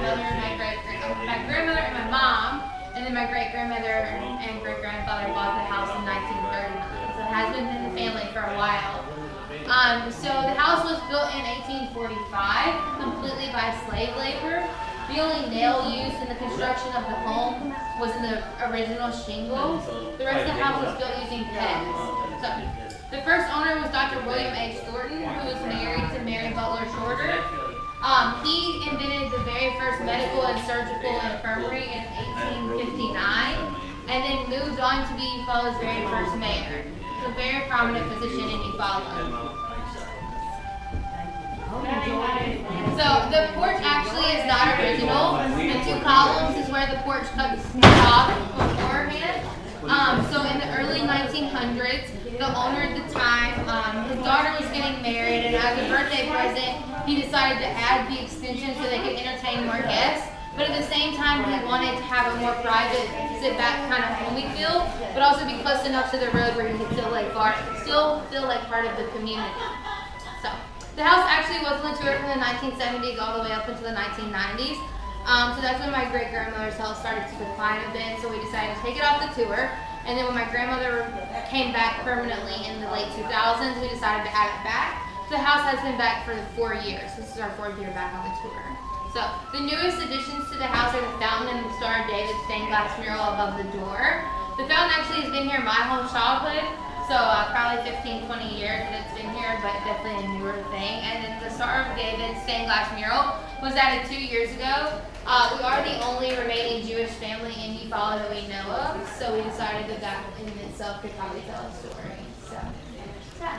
grandmother, my grandmother and my mom, and then my great-grandmother and great-grandfather bought the house in 1939. So it has been in the family for a while. So the house was built in 1845, completely by slave labor. The only nail used in the construction of the home was in the original shingle. The rest of the house was built using pegs. So the first owner was Dr. William H. Thornton, who was married to Mary Butler Shorter. He invented the very first medical and surgical infirmary in 1859, and then moved on to be Eufaula's very first mayor. It's a very prominent position in Eufaula. So the porch actually is not original. The two columns is where the porch cuts off beforehand. So in the early 1900s, the owner at the time, his daughter was getting married, and as a birthday present, he decided to add the extension so they could entertain more guests. But at the same time, he wanted to have a more private, sit-back kind of homey feel, but also be close enough to the road where he could still feel like part of the community. So the house actually was on the tour from the 1970s all the way up until the 1990s. So that's when my great-grandmother's house started to decline a bit, so we decided to take it off the tour. And then when my grandmother came back permanently in the late 2000s, we decided to add it back. So the house has been back for 4 years. This is our 4th year back on the tour. So the newest additions to the house are the fountain and the Star of David stained glass mural above the door. The fountain actually has been here my whole childhood. So probably 15, 20 years that it's been here, but definitely a newer thing. And then the Star of David stained glass mural was added 2 years ago. We are the only remaining Jewish family in Eufaula that we know of, so we decided that that in itself could probably tell a story. So, yeah.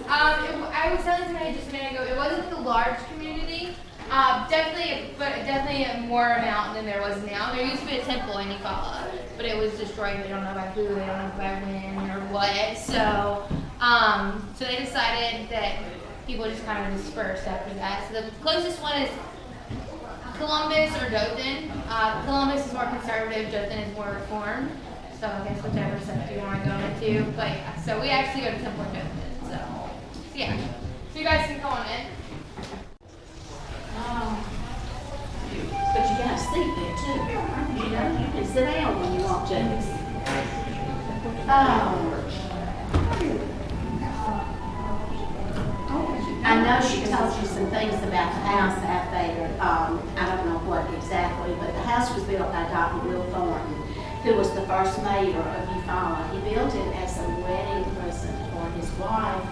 I was telling somebody just a minute ago, it wasn't the large community. Definitely a more amount than there was now. There used to be a temple in Eufaula, but it was destroyed. They don't know by who, they don't know by when or what. So they decided that people just kind of dispersed after that. So the closest one is Columbus or Dothan. Columbus is more conservative, Dothan is more reformed. So I guess whichever sect you want to go into. But yeah, so we actually go to Temple or Dothan. So yeah, so you guys can come on in. But you got a seat there too. You know, you can sit down when you want to. I know she told you some things about the house out there. I don't know what exactly, but the house was built by Dr. Will Thornton, who was the first mayor of Eufaula. He built it as a wedding present for his wife,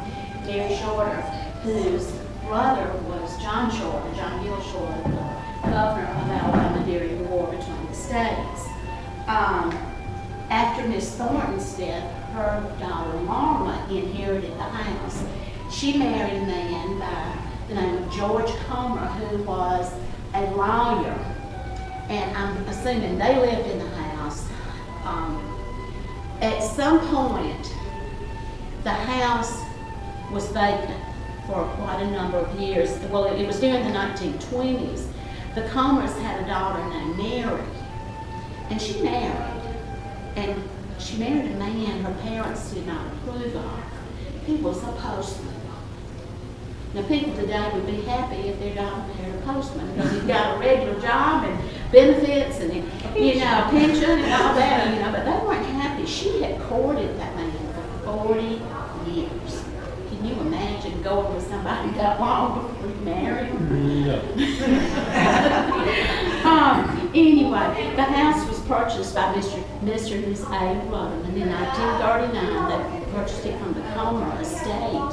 Mary Shorter, whose brother was John Gill Shorter, the governor of Alabama during the war between the states. After Miss Thornton's death, her daughter Marla inherited the house. She married a man by the name of George Comer, who was a lawyer, and I'm assuming they lived in the house. At some point, the house was vacant for quite a number of years. Well, it was during the 1920s. The Comers had a daughter named Mary, and she married a man her parents did not approve of. He was a postman. Now, people today would be happy if their daughter married a postman because he's got a regular job and benefits and, pension and all that, but they weren't happy. She had courted that man for 40 years. Can you imagine going with somebody that long before you married? No. Anyway, the house was purchased by Mr. and Miss A. Rudderman in 1939. They purchased it from the Comer estate.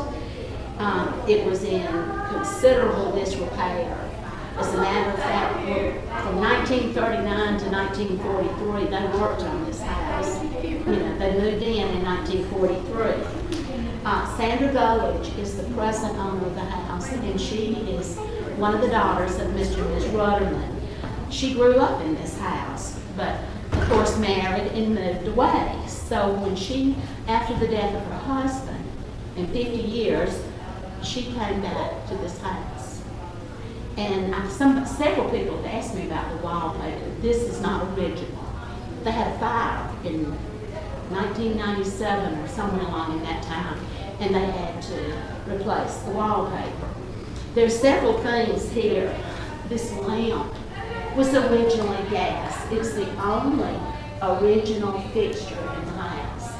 It was in considerable disrepair. As a matter of fact, from 1939 to 1943, they worked on this house. They moved in 1943. Sandra Gulledge is the present owner of the house, and she is one of the daughters of Mr. and Miss Rudderman. She grew up in this house, but of course married and moved away. So when after the death of her husband, in 50 years, she came back to this house. And several people have asked me about the wallpaper. This is not original. They had a fire in 1997 or somewhere along in that time, and they had to replace the wallpaper. There's several things here. This lamp was originally gas. It's the only original fixture in the house.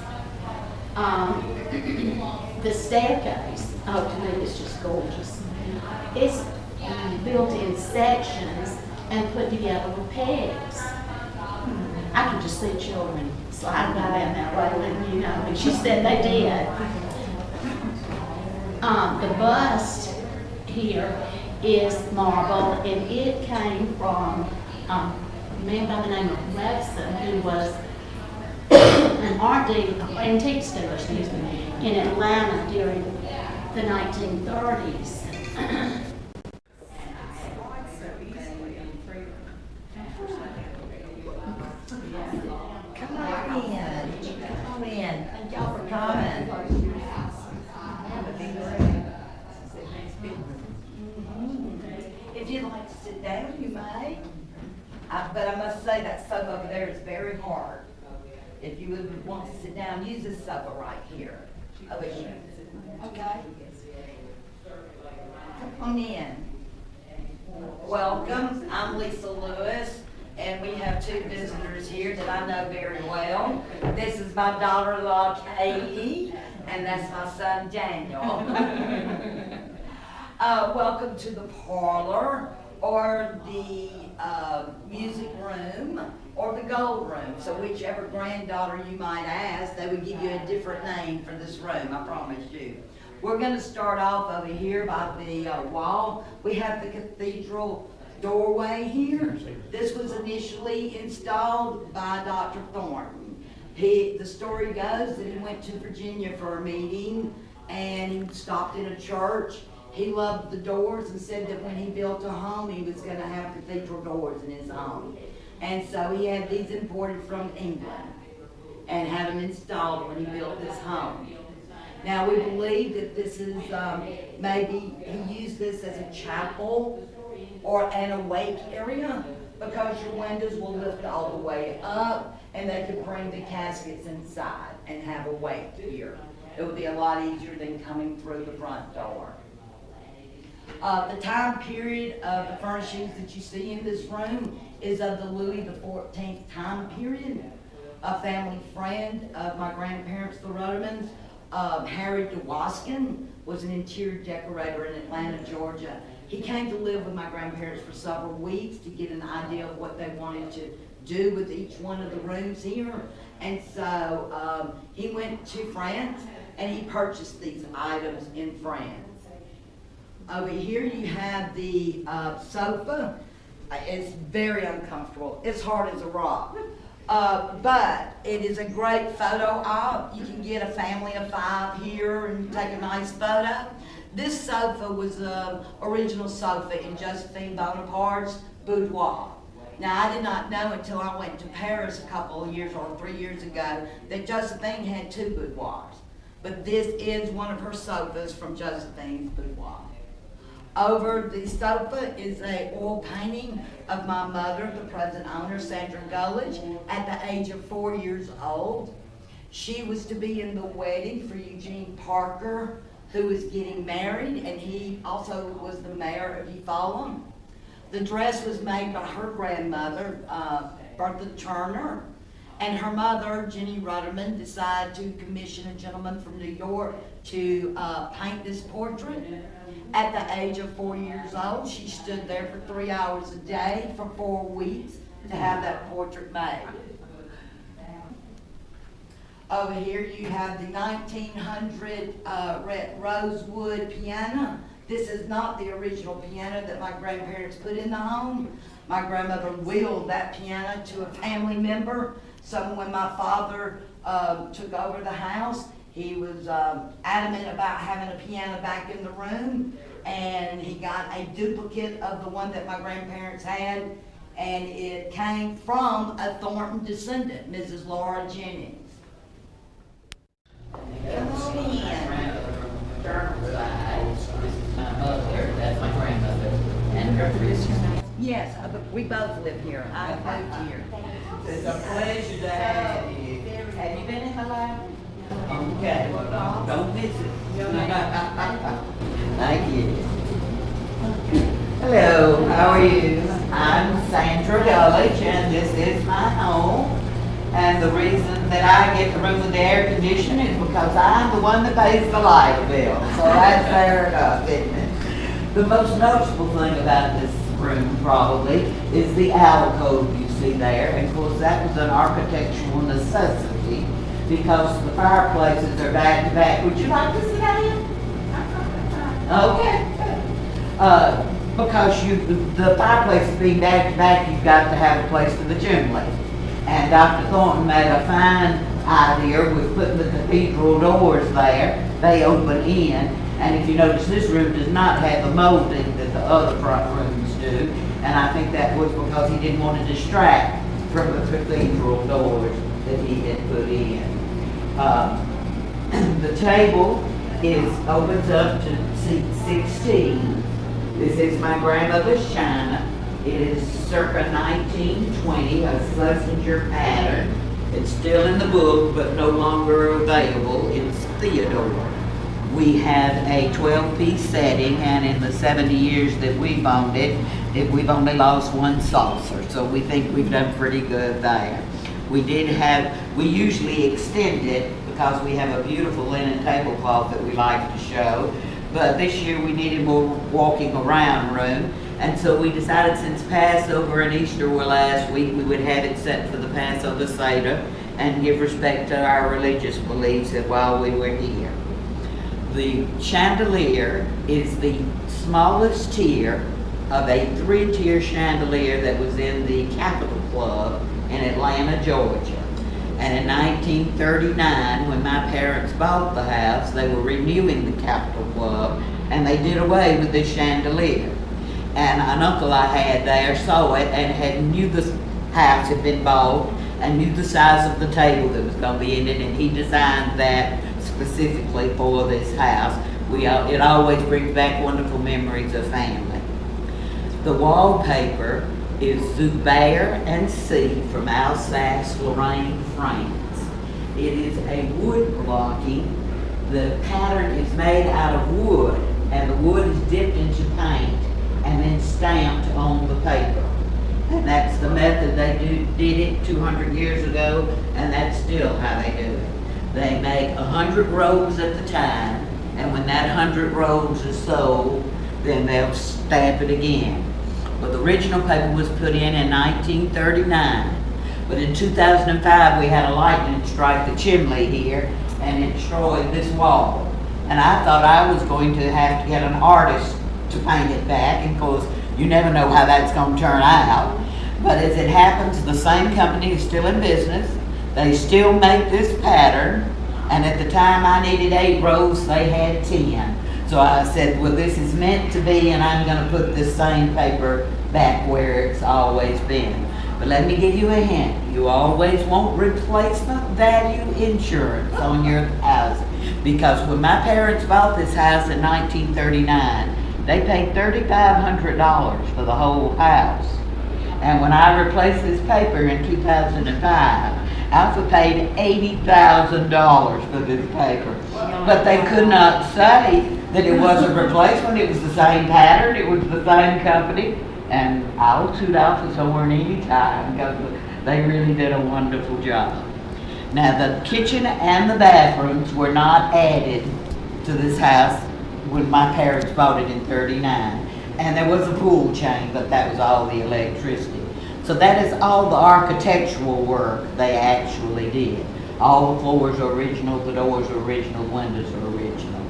The staircase, oh, to me, it's just gorgeous. It's built in sections and put together with pegs. I can just see children sliding down that road, and you know, and she said they did. The bust here is marble, and it came from a man by the name of Webster, who was an antique dealer, excuse me, in Atlanta during the 1930s. Come on in. Thank y'all for coming. If you'd like to sit down, you may. But I must say that sofa over there is very hard. If you would want to sit down, use this sofa right here. Over here. Okay? Come on in. Welcome. I'm Lisa Lewis. And we have two visitors here that I know very well. This is my daughter-in-law, Katie, and that's my son, Daniel. Welcome to the parlor, or the music room, or the gold room. So whichever granddaughter you might ask, they would give you a different name for this room, I promise you. We're going to start off over here by the wall. We have the cathedral doorway here. This was initially installed by Dr. Thornton. The story goes that he went to Virginia for a meeting and he stopped in a church. He loved the doors and said that when he built a home, he was going to have cathedral doors in his home. And so he had these imported from England and had them installed when he built this home. Now we believe that this is, maybe he used this as a chapel or an awake area, because your windows will lift all the way up and they could bring the caskets inside and have a wake here. It would be a lot easier than coming through the front door. The time period of the furnishings that you see in this room is of the Louis XIV time period. A family friend of my grandparents, the Ruddermans, Harry DeWaskin, was an interior decorator in Atlanta, Georgia. He came to live with my grandparents for several weeks to get an idea of what they wanted to do with each one of the rooms here. And so he went to France and he purchased these items in France. Over here you have the sofa. It's very uncomfortable. It's hard as a rock. But it is a great photo op. You can get a family of 5 here and take a nice photo. This sofa was the original sofa in Josephine Bonaparte's boudoir. Now, I did not know until I went to Paris a couple of years or 3 years ago that Josephine had 2 boudoirs. But this is one of her sofas from Josephine's boudoir. Over the sofa is an oil painting of my mother, the present owner, Sandra Gulledge, at the age of 4 years old. She was to be in the wedding for Eugene Parker, who was getting married, and he also was the mayor of Eufaula. The dress was made by her grandmother, Bertha Turner, and her mother, Jenny Rudderman, decided to commission a gentleman from New York to paint this portrait. At the age of 4 years old, she stood there for 3 hours a day for 4 weeks to have that portrait made. Over here you have the 1900 red rosewood piano. This is not the original piano that my grandparents put in the home. My grandmother willed that piano to a family member. So when my father took over the house, he was adamant about having a piano back in the room, and he got a duplicate of the one that my grandparents had, and it came from a Thornton descendant, Mrs. Laura Jennings. Come on in. My mother, that's my grandmother, and her 3 sisters. Yes, we both live here. I moved here. It's a pleasure to have you. Have you been in my life? Okay, well, don't miss it. Thank you. Hello, how are you? I'm Sandra Gulledge, and this is my home. And the reason that I get the room with the air conditioning is because I'm the one that pays the light bill. So that's fair enough, isn't it? The most noticeable thing about this room probably is the alcove you see there. And of course that was an architectural necessity because the fireplaces are back to back. Would you like to sit down? Okay. Because the fireplaces being back to back, you've got to have a place for the chimney. And Dr. Thornton made a fine idea with putting the cathedral doors there. They open in, and if you notice, this room does not have the molding that the other front rooms do. And I think that was because he didn't want to distract from the cathedral doors that he had put in. The table opens up to seat 16. This is my grandmother's china. It is circa 1920, a Schlesinger pattern. It's still in the book, but no longer available. It's Theodore. We have a 12-piece setting, and in the 70 years that we've owned it, we've only lost one saucer, so we think we've done pretty good there. We usually extend it because we have a beautiful linen tablecloth that we like to show, but this year we needed more walking around room. And so we decided since Passover and Easter were last week, we would have it set for the Passover Seder and give respect to our religious beliefs while we were here. The chandelier is the smallest tier of a 3-tier chandelier that was in the Capitol Club in Atlanta, Georgia. And in 1939, when my parents bought the house, they were renewing the Capitol Club, and they did away with this chandelier. And an uncle I had there saw it and knew the house had been bought and knew the size of the table that was going to be in it, and he designed that specifically for this house. It always brings back wonderful memories of family. The wallpaper is Zubair and C from Alsace-Lorraine, France. It is a wood blocking. The pattern is made out of wood, and the wood is dipped into paint and then stamped on the paper. And that's the method they did it 200 years ago, and that's still how they do it. They make 100 rolls at the time, and when that 100 rolls is sold, then they'll stamp it again. But the original paper was put in 1939. But in 2005, we had a lightning strike the chimney here, and it destroyed this wall. And I thought I was going to have to get an artist to paint it back, and of course, you never know how that's going to turn out. But as it happens, the same company is still in business. They still make this pattern, and at the time I needed 8 rows, they had 10. So I said, well, this is meant to be, and I'm going to put this same paper back where it's always been. But let me give you a hint. You always want replacement value insurance on your house. Because when my parents bought this house in 1939, they paid $3,500 for the whole house. And when I replaced this paper in 2005, Alpha paid $80,000 for this paper. But they could not say that it was a replacement. It was the same pattern. It was the same company. And I'll suit Alpha's horn any time because they really did a wonderful job. Now the kitchen and the bathrooms were not added to this house when my parents bought it in '39. And there was a pool change, but that was all the electricity. So that is all the architectural work they actually did. All the floors are original, the doors are original, windows are original.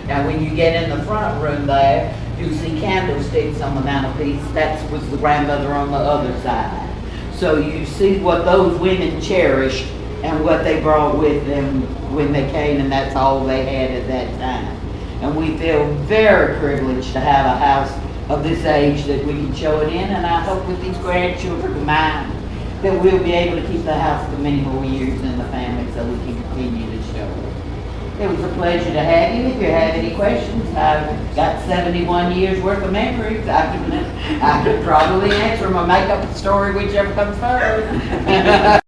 Now when you get in the front room there, you'll see candlesticks on the mantelpiece. That was the grandmother on the other side. So you see what those women cherished and what they brought with them when they came, and that's all they had at that time. And we feel very privileged to have a house of this age that we can show it in, and I hope with these grandchildren of mine that we'll be able to keep the house for many more years in the family so we can continue to show it. It was a pleasure to have you. If you have any questions, I've got 71 years worth of memories. I could probably answer them or make up a story, whichever comes first.